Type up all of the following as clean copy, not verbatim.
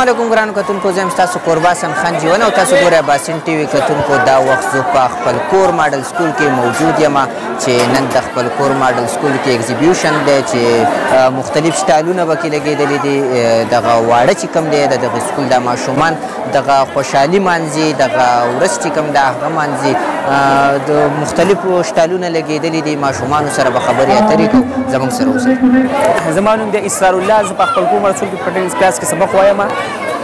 علیکم ګرانو کتونکو، زه یم ستاسو کوربه حسن خان جیون او تاسو ګورئ اباسین ټي وي کتونکو. دا وخت زه په خپل کور ماډل سکول کې موجود یم چې نن د خپل کور ماډل سکول کې ایگزیبیوشن دی چې مختلف سټایلونه به کې لګېدلي دي. دغه واړه چې کوم دی د دغه سکول د ماشومان دغه خوشحالي مانځي، دغه ورځ چې کوم ده هغه مانځي. د مختلفو سټایلونه لګېدلي دي. ماشومانو سره به خبرې اترې کوو. زموږ سره اوسئ. زما نوم دی اسرار الله. زه په خپل کور ماډل سکول کې په ټینس کلاس کې سبق وایم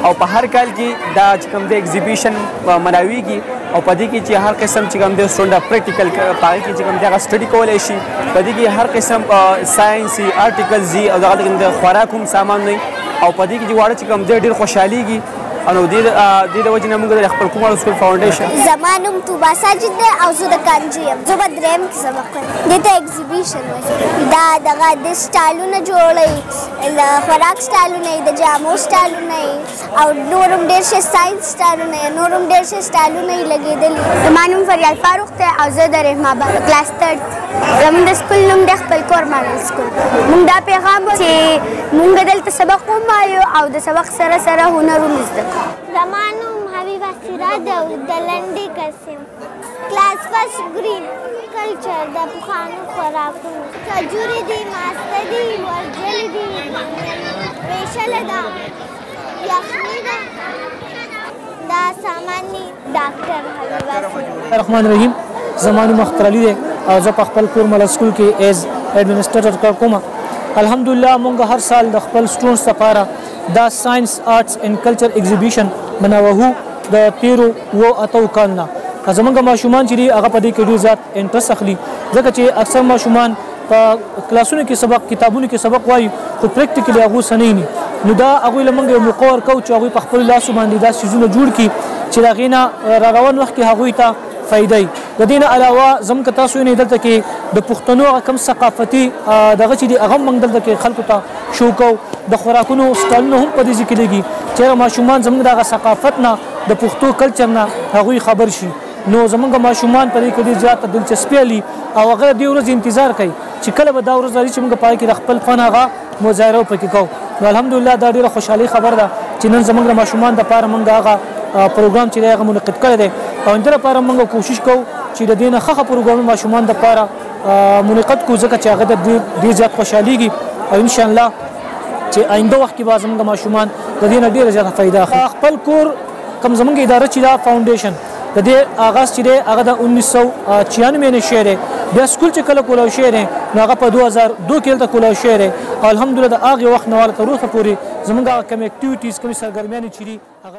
او په هر کال کې دا چې کوم دی ایگزیبیشن مناویږي او په دې کې چې هر قسم چې کوم دی سټوډنټ پریکټیکل په هغې کې چې کوم دی هغه سټډي کولی شي. په دې کې هر قسم ساینسي آرټیکلز دي او دغه د خوراک هم سامان دی او په دې کې چې واړه چې کوم دی ډېر خوشحالېږي. نو دې د وجې نه موږ د خپل کوم ماډل سکول فاونډیشن. زما نوم توبه ساجد دی او زه د کانجي یم. زه به درېیم کې سبق وایم. دې ته ایگزیبیشن وایي. دا دغه د سټایلونه جوړوي، د خوراک سټایلونه یې، د جامو سټایلونه یې او نور هم ډېر ښه ساینس سټایلونه یې، نور هم ډېر ښه سټایلونه یې لګېدلي. زما نوم فریال فاروق دی او زه د رحم آباد کلاس 3. زموږ د سکول نوم دی خپل کور ماډل سکول. موږ دا پیغام چې موږ دلته سبق ووایو او د سبق سره سره هنر هم زده کړو. زما نوم حبیبه سراج او د لنډۍ قسم. کلاس فسټ ګرین. کلچر د پخوانو خوراکونو، کجورې دي، ماسته دي، ورجلې دي، ویشله ده، یخني ده، دا سامان دي. ډاکټر حبیبه الرحمن الرحیم. زما نوم اختر علي دی او زه په خپل کور ماډل سکول کې ایز ایډمنسټریټر کار کوم. الحمدلله مونږ هر سال د خپل سټوډنټس لپاره دا ساينس آرټس اینڈ کلچر ایگزیبیشن مناوهو د 13 کال نه. زمونږ ماشومان چې دي هغه په دې کې ډېر زیات انټرست اخلي ځکه چې اکثر ماشومان په کلاسونو کې سبق، کتابونو کې سبق وایي خو پریکټیکلي هغوی څه نه ویني. نو دا هغوی له موږ یو موقع ورکوو چې هغوی په خپلو لاسو باندې دا څیزونه جوړ کړي چې د هغې نه را روان وخت کې هغوی ته فایده وي. د دې نه علاوه زموږ که تاسو وینئ دلته کې د پښتنو هغه کوم ثقافتي دغه چې دي هغه هم موږ دلته کې خلکو ته شو کوو. د خوراکونو سټایلونه هم په دې ځای کې لګي چې هغه ماشومان زموږ د هغه ثقافت نه، د پښتو کلچر نه هغوی خبر شي. نو زموږ ماشومان په دې کې ډېر زیاته دلچسپي لري او هغه دې ورځ انتظار کوي چې کله به دا ورځ راشي چې موږ په هغې کې د خپل فن هغه مظاهره پکې کوو. نو الحمدلله دا ډېره خوشحالي خبر ده چې نن زموږ د ماشومان دپاره موږ هغه پروګرام چې دی هغه منعقد کړی دی او همدې لپاره موږ کوشش کوو چې د دې نه ښه پروګرامونه ماشومان دپاره منعقد کړو ځکه چې هغه ډېر زیات خوشحالېږي او انشاءالله چې آینده وخت کې به زموږ ماشومان د دې نه ډېره زیاته فایده اخلي. خپل کور کوم زموږ اداره چې دا فاونډیشن د دې آغاز چې دی هغه د 1996 نه شوی دی. بیا سکول چې کله کولاو شوی دی نو هغه په 2002 کې هلته کولاو شوی دی او الحمدلله د هغې وخت نه تر اوسه پورې زموږ هغه کوم اکټیویټیز، کومې سرګرمیانې چې دي هغه